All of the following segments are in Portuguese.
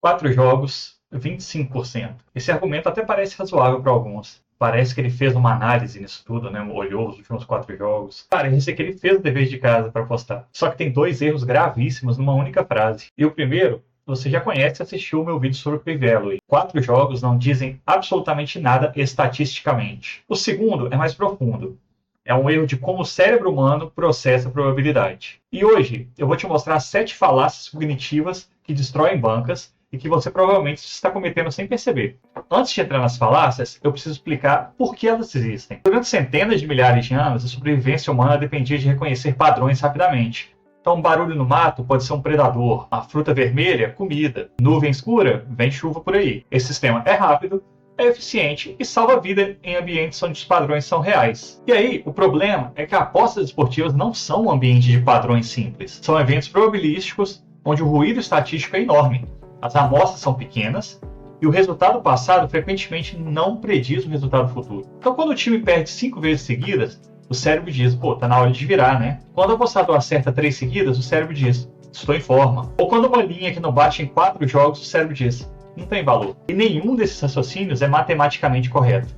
4 jogos, 25%. Esse argumento até parece razoável para alguns. Parece que ele fez uma análise nisso tudo, né? Olhou os últimos 4 jogos. Parece que ele fez o dever de casa para apostar. Só que tem 2 erros gravíssimos numa única frase. E o primeiro, você já conhece e assistiu o meu vídeo sobre o P-Value. 4 jogos não dizem absolutamente nada estatisticamente. O segundo é mais profundo. É um erro de como o cérebro humano processa a probabilidade. E hoje eu vou te mostrar 7 falácias cognitivas que destroem bancas e que você provavelmente está cometendo sem perceber. Antes de entrar nas falácias, eu preciso explicar por que elas existem. Durante centenas de milhares de anos, a sobrevivência humana dependia de reconhecer padrões rapidamente. Então, um barulho no mato pode ser um predador, a fruta vermelha, comida, nuvem escura, vem chuva por aí. Esse sistema é rápido, é eficiente e salva a vida em ambientes onde os padrões são reais. E aí, o problema é que apostas esportivas não são um ambiente de padrões simples. São eventos probabilísticos onde o ruído estatístico é enorme. As amostras são pequenas e o resultado passado frequentemente não prediz o resultado futuro. Então, quando o time perde 5 vezes seguidas, o cérebro diz, pô, tá na hora de virar, né? Quando o apostador acerta 3 seguidas, o cérebro diz, estou em forma. Ou quando uma linha que não bate em 4 jogos, o cérebro diz, não tem valor. E nenhum desses raciocínios é matematicamente correto.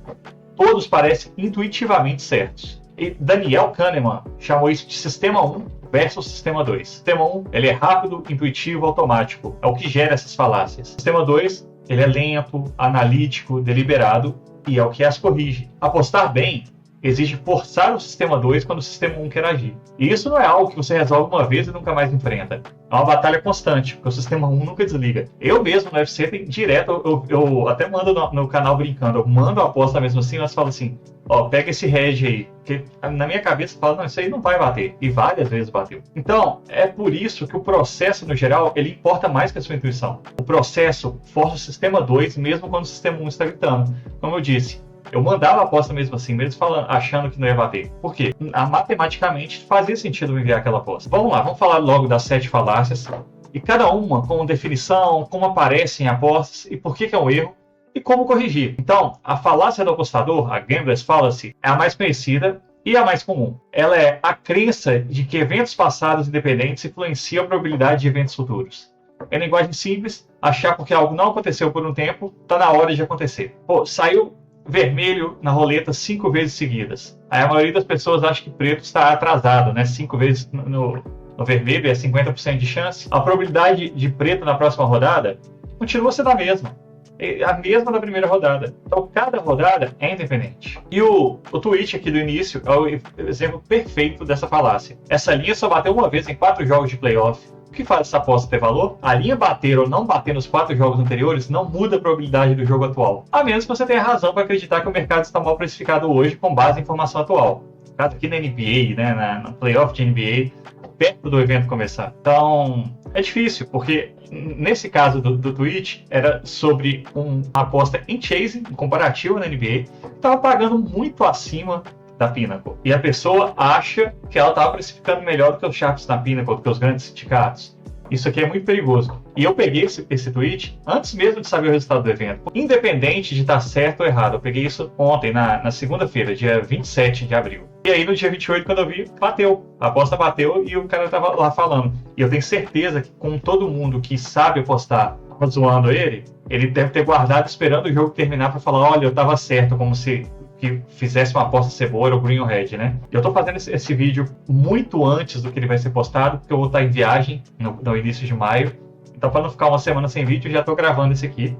Todos parecem intuitivamente certos. E Daniel Kahneman chamou isso de Sistema 1 versus Sistema 2. Sistema 1, ele é rápido, intuitivo, automático. É o que gera essas falácias. Sistema 2, ele é lento, analítico, deliberado e é o que as corrige. Apostar bem exige forçar o Sistema 2 quando o Sistema 1 quer agir. E isso não é algo que você resolve uma vez e nunca mais enfrenta. É uma batalha constante, porque o Sistema 1 nunca desliga. Eu mesmo no UFC, tem direto, eu até mando no canal brincando, eu mando a aposta mesmo assim, mas falo assim, ó, pega esse hedge aí, que na minha cabeça fala, não, isso aí não vai bater. E várias vezes bateu. Então, é por isso que o processo, no geral, ele importa mais que a sua intuição. O processo força o Sistema 2, mesmo quando o Sistema 1 está gritando. Como eu disse, eu mandava a aposta mesmo assim, mesmo falando, achando que não ia bater. Por quê? Matematicamente fazia sentido enviar aquela aposta. Vamos lá, vamos falar logo das 7 falácias. E cada uma com definição, como aparecem apostas e por que é um erro e como corrigir. Então, a falácia do apostador, a Gambler's Fallacy, é a mais conhecida e a mais comum. Ela é a crença de que eventos passados independentes influenciam a probabilidade de eventos futuros. Em linguagem simples, achar porque algo não aconteceu por um tempo, está na hora de acontecer. Pô, saiu vermelho na roleta 5 vezes seguidas. Aí a maioria das pessoas acha que preto está atrasado, né? 5 vezes no vermelho é 50% de chance. A probabilidade de preto na próxima rodada continua sendo a mesma. É a mesma da primeira rodada. Então, cada rodada é independente. E o tweet aqui do início é o exemplo perfeito dessa falácia. Essa linha só bateu uma vez em 4 jogos de playoff. O que faz essa aposta ter valor? A linha bater ou não bater nos 4 jogos anteriores não muda a probabilidade do jogo atual. A menos que você tenha razão para acreditar que o mercado está mal precificado hoje com base em informação atual. No caso aqui na NBA, né, na playoff de NBA, perto do evento começar. Então, é difícil, porque nesse caso do tweet, era sobre uma aposta em chasing, comparativo na NBA, que estava pagando muito acima da Pinnacle. E a pessoa acha que ela estava precificando melhor do que os Sharps na Pinnacle, do que os grandes sindicatos. Isso aqui é muito perigoso. E eu peguei esse tweet antes mesmo de saber o resultado do evento. Independente de estar certo ou errado. Eu peguei isso ontem, na segunda-feira, dia 27 de abril. E aí no dia 28, quando eu vi, bateu. A aposta bateu e o cara estava lá falando. E eu tenho certeza que com todo mundo que sabe apostar, zoando ele deve ter guardado esperando o jogo terminar para falar, olha, eu estava certo, como se que fizesse uma aposta cebola ou green ou red, né? Eu tô fazendo esse vídeo muito antes do que ele vai ser postado, porque eu vou estar em viagem no início de maio. Então, para não ficar uma semana sem vídeo, eu já tô gravando esse aqui.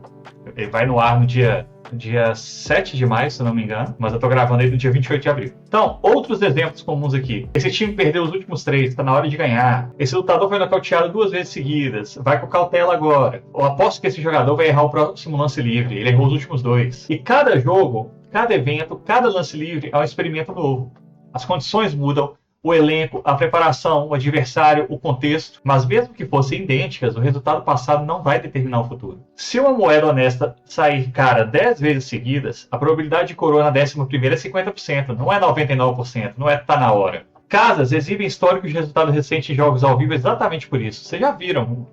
Ele vai no ar no dia 7 de maio, se não me engano, mas eu tô gravando ele no dia 28 de abril. Então, outros exemplos comuns aqui. Esse time perdeu os últimos 3, tá na hora de ganhar. Esse lutador foi nocauteado 2 vezes seguidas, vai com cautela agora. Eu aposto que esse jogador vai errar o próximo lance livre, ele errou os últimos 2. E cada jogo, cada evento, cada lance livre é um experimento novo. As condições mudam, o elenco, a preparação, o adversário, o contexto, mas mesmo que fossem idênticas, o resultado passado não vai determinar o futuro. Se uma moeda honesta sair cara 10 vezes seguidas, a probabilidade de coroa na 11ª é 50%, não é 99%, não é tá na hora. Casas exibem históricos de resultado recente em jogos ao vivo exatamente por isso. Vocês já viram,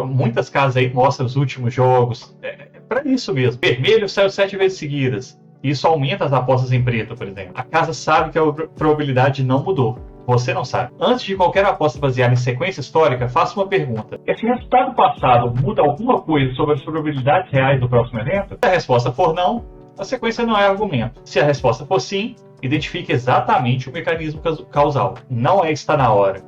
muitas casas aí mostram os últimos jogos, é para isso mesmo. Vermelho saiu 7 vezes seguidas. Isso aumenta as apostas em preto, por exemplo. A casa sabe que a probabilidade não mudou. Você não sabe. Antes de qualquer aposta baseada em sequência histórica, faça uma pergunta. Esse resultado passado muda alguma coisa sobre as probabilidades reais do próximo evento? Se a resposta for não, a sequência não é argumento. Se a resposta for sim, identifique exatamente o mecanismo causal. Não é que está na hora.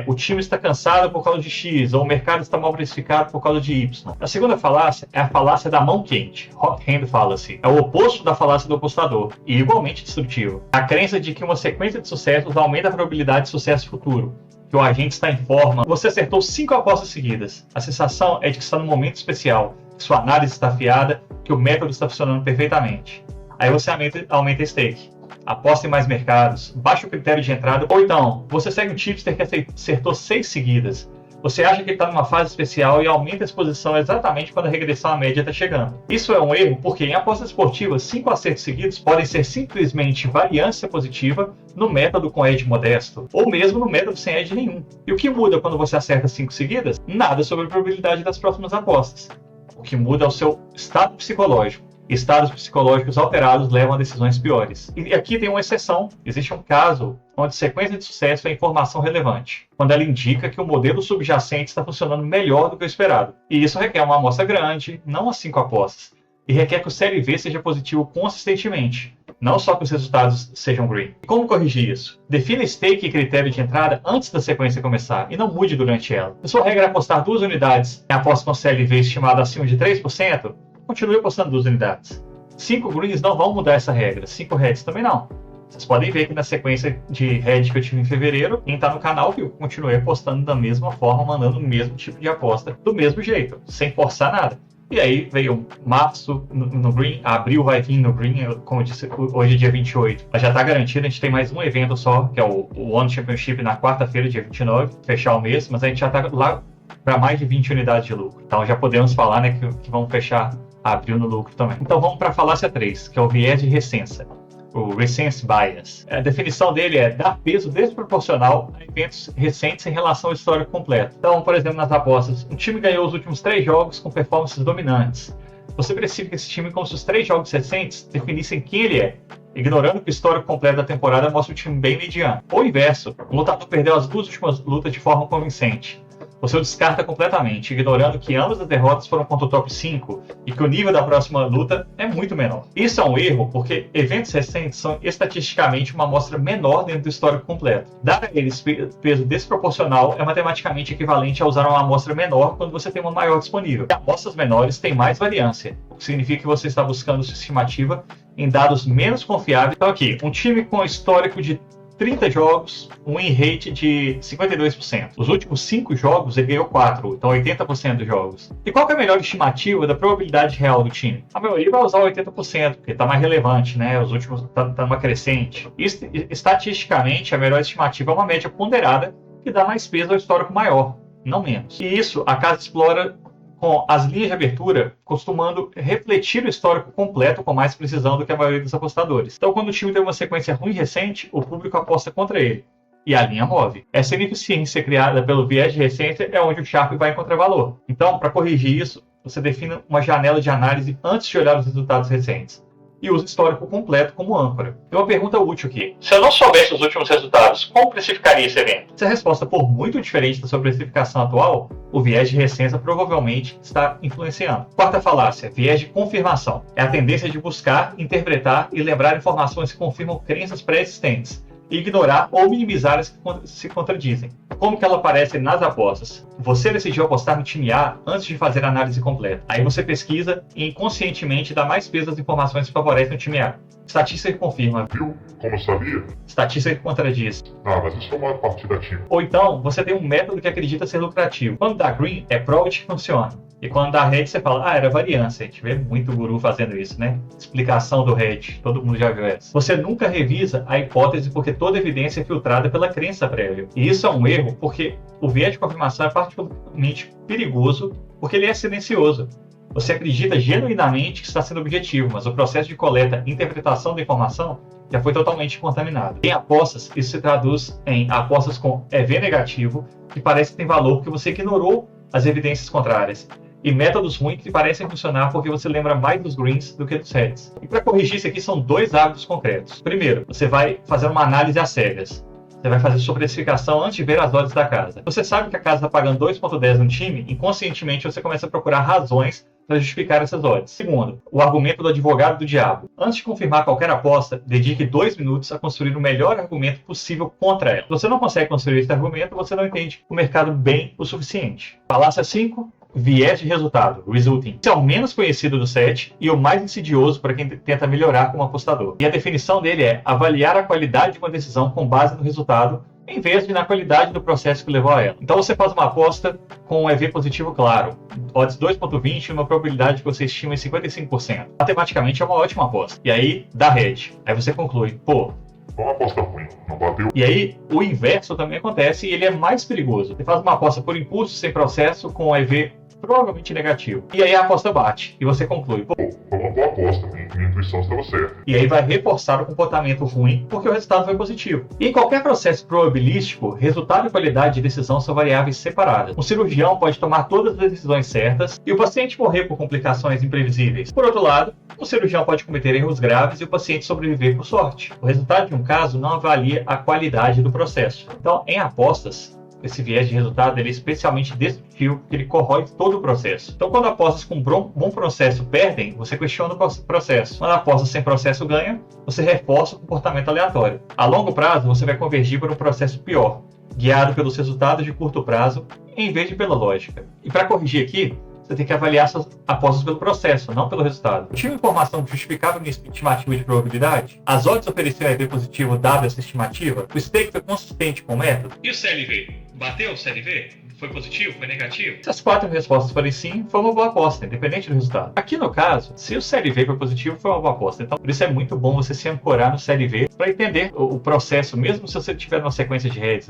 O time está cansado por causa de X, ou o mercado está mal precificado por causa de Y. A segunda falácia é a falácia da mão quente, hot hand fallacy. É o oposto da falácia do apostador, e igualmente destrutivo. A crença de que uma sequência de sucessos aumenta a probabilidade de sucesso futuro, que o agente está em forma. Você acertou 5 apostas seguidas. A sensação é de que está num momento especial, que sua análise está afiada, que o método está funcionando perfeitamente. Aí você aumenta a stake. Aposta em mais mercados, baixa o critério de entrada, ou então, você segue um tipster que acertou 6 seguidas. Você acha que ele está numa fase especial e aumenta a exposição exatamente quando a regressão à média está chegando. Isso é um erro porque em apostas esportivas, 5 acertos seguidos podem ser simplesmente variância positiva no método com edge modesto, ou mesmo no método sem edge nenhum. E o que muda quando você acerta 5 seguidas? Nada sobre a probabilidade das próximas apostas. O que muda é o seu estado psicológico. Estados psicológicos alterados levam a decisões piores. E aqui tem uma exceção. Existe um caso onde sequência de sucesso é informação relevante, quando ela indica que o modelo subjacente está funcionando melhor do que o esperado. E isso requer uma amostra grande, não as 5 apostas, e requer que o CLV seja positivo consistentemente, não só que os resultados sejam green. E como corrigir isso? Defina stake e critério de entrada antes da sequência começar, e não mude durante ela. Se sua regra é apostar 2 unidades em aposta com CLV estimado acima de 3%, continue apostando 2 unidades. 5 greens não vão mudar essa regra, 5 reds também não. Vocês podem ver que na sequência de red que eu tive em fevereiro, quem está no canal viu, continuei apostando da mesma forma, mandando o mesmo tipo de aposta, do mesmo jeito, sem forçar nada. E aí veio março no green, abril vai vir no green, como eu disse, hoje é dia 28. Mas já está garantido, a gente tem mais um evento só, que é o One Championship na quarta-feira, dia 29, fechar o mês, mas a gente já está lá para mais de 20 unidades de lucro. Então já podemos falar, né, que vamos fechar abril no lucro também. Então vamos para a falácia 3, que é o viés de recença, o recense bias. A definição dele é dar peso desproporcional a eventos recentes em relação ao histórico completo. Então, por exemplo, nas apostas, um time ganhou os últimos 3 jogos com performances dominantes. Você precifica esse time como se os 3 jogos recentes definissem quem ele é, ignorando que o histórico completo da temporada mostra um time bem mediano. Ou o inverso, o lutador perdeu as 2 últimas lutas de forma convincente. Você o descarta completamente, ignorando que ambas as derrotas foram contra o top 5 e que o nível da próxima luta é muito menor. Isso é um erro porque eventos recentes são estatisticamente uma amostra menor dentro do histórico completo. Dar a eles peso desproporcional é matematicamente equivalente a usar uma amostra menor quando você tem uma maior disponível. Amostras menores têm mais variância, o que significa que você está buscando sua estimativa em dados menos confiáveis. Então aqui, um time com histórico de 30 jogos, um win rate de 52%. Os últimos 5 jogos ele ganhou 4, então 80% dos jogos. E qual que é a melhor estimativa da probabilidade real do time? A maioria vai usar 80%, porque está mais relevante, né? Os últimos tá numa crescente. Estatisticamente, a melhor estimativa é uma média ponderada que dá mais peso ao histórico maior, não menos. E isso a casa explora com as linhas de abertura costumando refletir o histórico completo com mais precisão do que a maioria dos apostadores. Então, quando o time tem uma sequência ruim recente, o público aposta contra ele, e a linha move. Essa ineficiência criada pelo viés de recência é onde o Sharpe vai encontrar valor. Então, para corrigir isso, você define uma janela de análise antes de olhar os resultados recentes, e usa o histórico completo como âncora. Tem uma pergunta útil aqui. Se eu não soubesse os últimos resultados, como precificaria esse evento? Se a resposta for muito diferente da sua precificação atual, o viés de recência provavelmente está influenciando. Quarta falácia, viés de confirmação. É a tendência de buscar, interpretar e lembrar informações que confirmam crenças pré-existentes, e ignorar ou minimizar as que se contradizem. Como que ela aparece nas apostas? Você decidiu apostar no time A antes de fazer a análise completa. Aí você pesquisa e inconscientemente dá mais peso às informações que favorecem o time A. Estatística que confirma. Viu? Como eu sabia? Estatística que contradiz. Ah, mas isso é uma partida time. Ou então, você tem um método que acredita ser lucrativo. Quando dá green, é prova de que funciona. E quando dá red, você fala, era variância. A gente vê muito guru fazendo isso, né? Explicação do red. Todo mundo já viu essa. Você nunca revisa a hipótese porque toda evidência é filtrada pela crença prévia. E isso é um erro porque o viés de confirmação é particularmente perigoso porque ele é silencioso. Você acredita genuinamente que está sendo objetivo, mas o processo de coleta e interpretação da informação já foi totalmente contaminado. Em apostas, isso se traduz em apostas com EV negativo, que parece que tem valor porque você ignorou as evidências contrárias, e métodos ruins que parecem funcionar porque você lembra mais dos greens do que dos reds. E para corrigir isso aqui são 2 hábitos concretos. Primeiro, você vai fazer uma análise às cegas. Você vai fazer sua precificação antes de ver as odds da casa. Você sabe que a casa está pagando 2,10 no time, inconscientemente você começa a procurar razões para justificar essas odds. Segundo, o argumento do advogado do diabo. Antes de confirmar qualquer aposta, dedique 2 minutos a construir o melhor argumento possível contra ela. Se você não consegue construir esse argumento, você não entende o mercado bem o suficiente. Falácia 5. Viés de resultado, resulting. Esse é o menos conhecido do 7 e o mais insidioso para quem tenta melhorar como apostador. E a definição dele é avaliar a qualidade de uma decisão com base no resultado, em vez de na qualidade do processo que levou a ela. Então você faz uma aposta com um EV positivo claro, odds 2.20 e uma probabilidade que você estima em 55%. Matematicamente é uma ótima aposta. E aí dá hedge. Aí você conclui, pô, Foi uma aposta ruim, não bateu. e aí, o inverso também acontece e ele é mais perigoso. Você faz uma aposta por impulso, sem processo, com um EV provavelmente negativo. E aí a aposta bate. E você conclui, pô, Foi uma boa aposta, minha intuição estava certa. e aí vai reforçar o comportamento ruim porque o resultado foi positivo. E em qualquer processo probabilístico, resultado e qualidade de decisão são variáveis separadas. Um cirurgião pode tomar todas as decisões certas e o paciente morrer por complicações imprevisíveis. Por outro lado, um cirurgião pode cometer erros graves e o paciente sobreviver por sorte. O resultado de um caso não avalia a qualidade do processo. Então, em apostas, esse viés de resultado ele é especialmente destrutivo porque ele corrói todo o processo. Então, quando apostas com bom processo perdem, você questiona o processo. Quando apostas sem processo ganha, você reforça o comportamento aleatório. A longo prazo, você vai convergir para um processo pior, guiado pelos resultados de curto prazo, em vez de pela lógica. E para corrigir aqui, você tem que avaliar suas apostas pelo processo, não pelo resultado. Tinha informação que justificava minha estimativa de probabilidade? As odds ofereciam EV positivo dada essa estimativa? O stake foi consistente com o método? E o CLV? Bateu o CLV? Foi positivo? Foi negativo? Se as 4 respostas forem sim, foi uma boa aposta, independente do resultado. Aqui no caso, se o CLV foi positivo, foi uma boa aposta. Então, por isso é muito bom você se ancorar no CLV para entender o processo, mesmo se você tiver uma sequência de heads.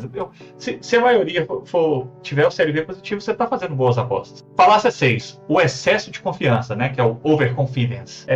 Se a maioria tiver o CLV positivo, você está fazendo boas apostas. Falácia 6. O excesso de confiança, né, que é o overconfidence.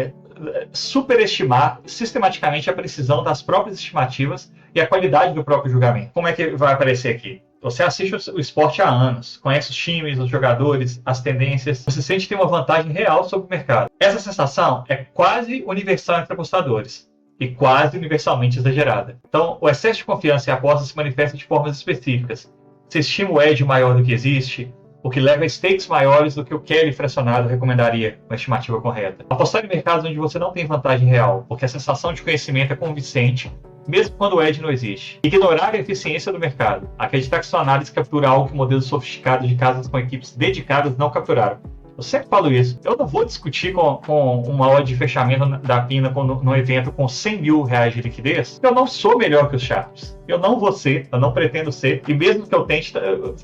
Superestimar sistematicamente a precisão das próprias estimativas e a qualidade do próprio julgamento. Como é que vai aparecer aqui? Você assiste o esporte há anos, conhece os times, os jogadores, as tendências, você sente que tem uma vantagem real sobre o mercado. Essa sensação é quase universal entre apostadores e quase universalmente exagerada. Então, o excesso de confiança em apostas se manifesta de formas específicas. Você estima o edge maior do que existe, o que leva a stakes maiores do que o Kelly fracionado recomendaria uma estimativa correta. Apostar em mercados onde você não tem vantagem real, porque a sensação de conhecimento é convincente, mesmo quando o edge não existe. Ignorar a eficiência do mercado. Acreditar que sua análise captura algo que modelos sofisticados de casas com equipes dedicadas não capturaram. Eu sempre falo isso. Eu não vou discutir com uma odd de fechamento da Pina no evento com 100 mil reais de liquidez. Eu não sou melhor que os Sharps. Eu não vou ser, eu não pretendo ser. E mesmo que eu tente,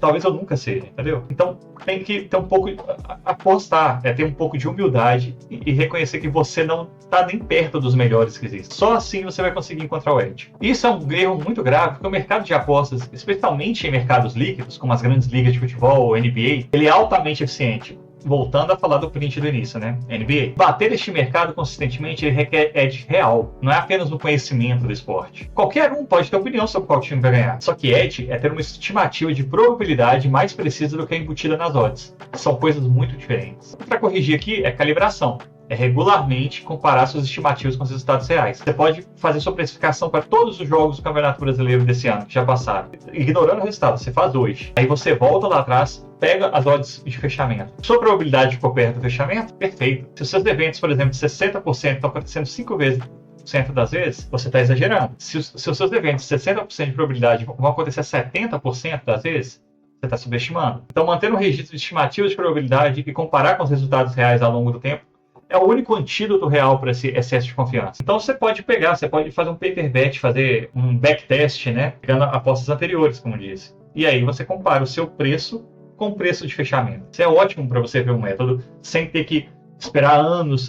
talvez eu nunca seja, entendeu? Então tem que ter um pouco, apostar, ter um pouco de humildade e reconhecer que você não está nem perto dos melhores que existem. Só assim você vai conseguir encontrar o edge. Isso é um erro muito grave, porque o mercado de apostas, especialmente em mercados líquidos, como as grandes ligas de futebol ou NBA, ele é altamente eficiente. Voltando a falar do print do início, né? NBA. Bater este mercado consistentemente ele requer edge real, não é apenas no conhecimento do esporte. Qualquer um pode ter opinião sobre qual time vai ganhar. Só que edge é ter uma estimativa de probabilidade mais precisa do que a embutida nas odds. São coisas muito diferentes. Para corrigir aqui é calibração. É regularmente comparar suas estimativas com os resultados reais. Você pode fazer sua precificação para todos os jogos do Campeonato Brasileiro desse ano, que já passaram. Ignorando o resultado, você faz hoje. Aí você volta lá atrás, pega as odds de fechamento. Sua probabilidade ficou perto do fechamento? Perfeito. Se os seus eventos, por exemplo, de 60% estão acontecendo 5 vezes das vezes, você está exagerando. Se os seus eventos de 60% de probabilidade vão acontecer 70% das vezes, você está subestimando. Então, manter um registro de estimativas de probabilidade e comparar com os resultados reais ao longo do tempo é o único antídoto real para esse excesso de confiança. Então você pode fazer um paper bet, fazer um backtest, né? Pegando apostas anteriores, como disse. E aí você compara o seu preço com o preço de fechamento. Isso é ótimo para você ver um método sem ter que esperar anos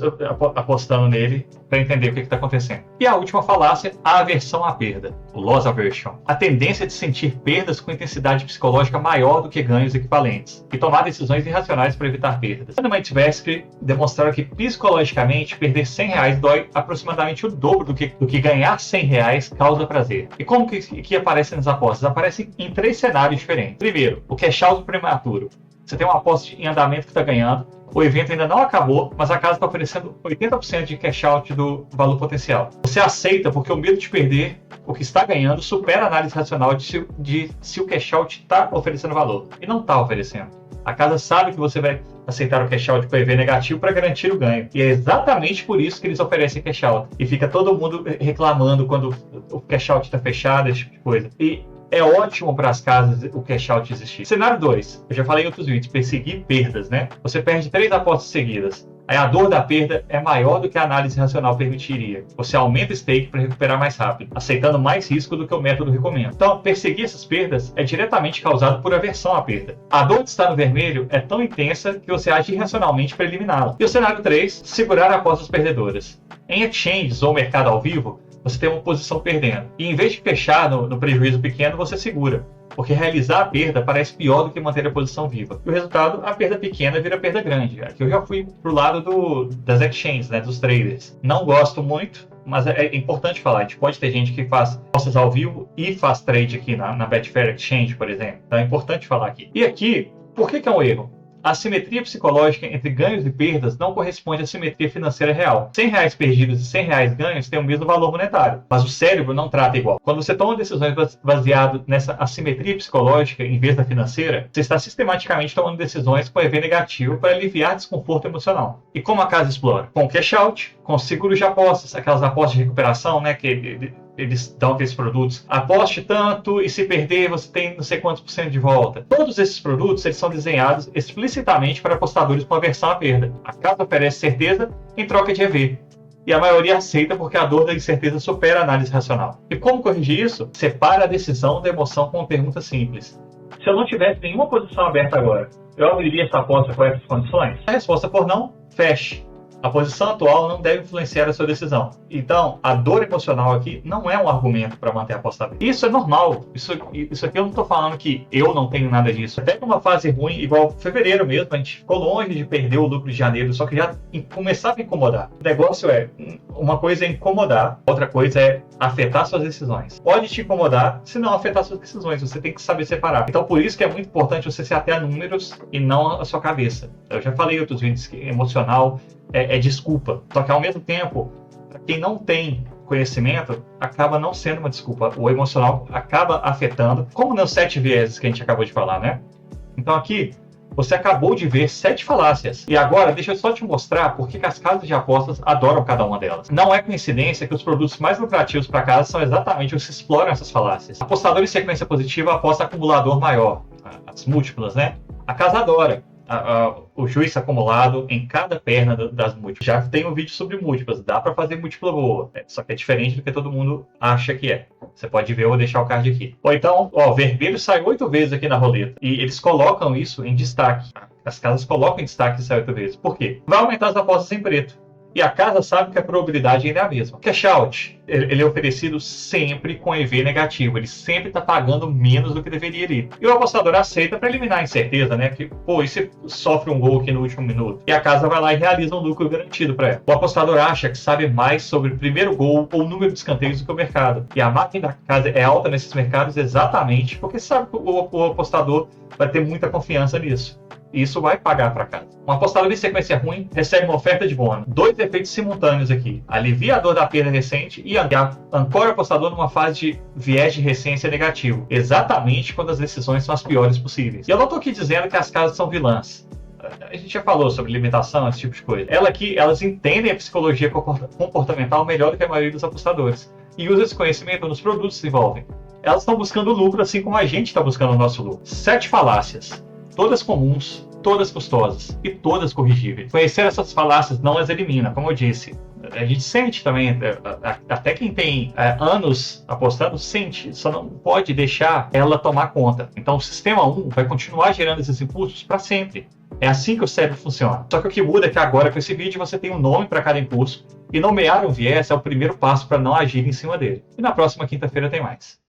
apostando nele para entender o que está acontecendo. E a última falácia, a aversão à perda, o loss aversion. A tendência de sentir perdas com intensidade psicológica maior do que ganhos equivalentes e tomar decisões irracionais para evitar perdas. Kahneman e Tversky demonstraram que psicologicamente perder 100 reais dói aproximadamente o dobro do que ganhar 100 reais causa prazer. E como que aparece nas apostas? Aparecem em 3 cenários diferentes. Primeiro, o cash out prematuro. Você tem uma aposta em andamento que está ganhando, o evento ainda não acabou, mas a casa está oferecendo 80% de cash out do valor potencial. Você aceita porque o medo de perder o que está ganhando supera a análise racional de se o cash out está oferecendo valor. E não está oferecendo. A casa sabe que você vai aceitar o cash out com o EV negativo para garantir o ganho. E é exatamente por isso que eles oferecem cash out. E fica todo mundo reclamando quando o cash out está fechado, esse tipo de coisa. E é ótimo para as casas o cash out existir. Cenário 2, eu já falei em outros vídeos, perseguir perdas, né? Você perde 3 apostas seguidas. Aí a dor da perda é maior do que a análise racional permitiria. Você aumenta o stake para recuperar mais rápido, aceitando mais risco do que o método recomenda. Então, perseguir essas perdas é diretamente causado por aversão à perda. A dor de estar no vermelho é tão intensa que você age irracionalmente para eliminá-la. E o cenário 3, segurar apostas perdedoras. Em exchanges ou mercado ao vivo, você tem uma posição perdendo. E em vez de fechar no prejuízo pequeno, você segura. Porque realizar a perda parece pior do que manter a posição viva. E o resultado, a perda pequena vira perda grande. Aqui eu já fui pro lado das exchanges, né, dos traders. Não gosto muito, mas é importante falar. A gente pode ter gente que faz apostas ao vivo e faz trade aqui na Betfair Exchange, por exemplo. Então é importante falar aqui. E aqui, por que é um erro? A simetria psicológica entre ganhos e perdas não corresponde à simetria financeira real. R$100 perdidos e R$100 ganhos têm o mesmo valor monetário, mas o cérebro não trata igual. Quando você toma decisões baseadas nessa assimetria psicológica em vez da financeira, você está sistematicamente tomando decisões com EV negativo para aliviar desconforto emocional. E como a casa explora? Com cash out, com seguros de apostas, aquelas apostas de recuperação, né, que eles dão aqueles produtos. Aposte tanto e se perder você tem não sei quantos % de volta. Todos esses produtos eles são desenhados explicitamente para apostadores com aversão à perda. A casa oferece certeza em troca de EV. E a maioria aceita porque a dor da incerteza supera a análise racional. E como corrigir isso? Separa a decisão da emoção com uma pergunta simples. Se eu não tivesse nenhuma posição aberta agora, eu abriria essa aposta com essas condições? A resposta for não, feche. A posição atual não deve influenciar a sua decisão. Então, a dor emocional aqui não é um argumento para manter a aposta aberta. Isso é normal. Isso aqui eu não estou falando que eu não tenho nada disso. Até numa fase ruim, igual fevereiro mesmo, a gente ficou longe de perder o lucro de janeiro, só que já começava a incomodar. O negócio é, uma coisa é incomodar, outra coisa é afetar suas decisões. Pode te incomodar, se não afetar suas decisões. Você tem que saber separar. Então, por isso que é muito importante você se ater a números e não a sua cabeça. Eu já falei em outros vídeos que emocional é desculpa. Só que ao mesmo tempo, para quem não tem conhecimento, acaba não sendo uma desculpa. O emocional acaba afetando, como nos 7 vieses que a gente acabou de falar, né? Então aqui, você acabou de ver 7 falácias. E agora, deixa eu só te mostrar por que as casas de apostas adoram cada uma delas. Não é coincidência que os produtos mais lucrativos para casa são exatamente os que exploram essas falácias. Apostador em sequência positiva aposta acumulador maior. As múltiplas, né? A casa adora o juiz acumulado em cada perna das múltiplas. Já tem um vídeo sobre múltiplas, dá para fazer múltipla boa, só que é diferente do que todo mundo acha que é. Você pode ver, eu vou deixar o card aqui. Ou então, vermelho sai 8 vezes aqui na roleta, e eles colocam isso em destaque. As casas colocam em destaque isso 8 vezes. Por quê? Vai aumentar as apostas em preto. E a casa sabe que a probabilidade ainda é a mesma. Cash out, ele é oferecido sempre com EV negativo. Ele sempre está pagando menos do que deveria ir. E o apostador aceita para eliminar a incerteza, né? Que, e se sofre um gol aqui no último minuto? E a casa vai lá e realiza um lucro garantido para ela. O apostador acha que sabe mais sobre o primeiro gol ou o número de escanteios do que o mercado. E a margem da casa é alta nesses mercados exatamente porque sabe que o apostador vai ter muita confiança nisso. E isso vai pagar para casa. Um apostador em sequência ruim recebe uma oferta de bônus. 2 efeitos simultâneos aqui. Alivia a dor da perda recente e ancora o apostador numa fase de viés de recência negativo. Exatamente quando as decisões são as piores possíveis. E eu não estou aqui dizendo que as casas são vilãs. A gente já falou sobre limitação, esse tipo de coisa. Elas entendem a psicologia comportamental melhor do que a maioria dos apostadores. E usam esse conhecimento nos produtos que se envolvem. Elas estão buscando lucro assim como a gente está buscando o nosso lucro. 7 falácias. Todas comuns, todas custosas e todas corrigíveis. Conhecer essas falácias não as elimina, como eu disse. A gente sente também, até quem tem anos apostando, sente, só não pode deixar ela tomar conta. Então o sistema 1 vai continuar gerando esses impulsos para sempre. É assim que o cérebro funciona. Só que o que muda é que agora com esse vídeo você tem um nome para cada impulso e nomear um viés é o primeiro passo para não agir em cima dele. E na próxima quinta-feira tem mais.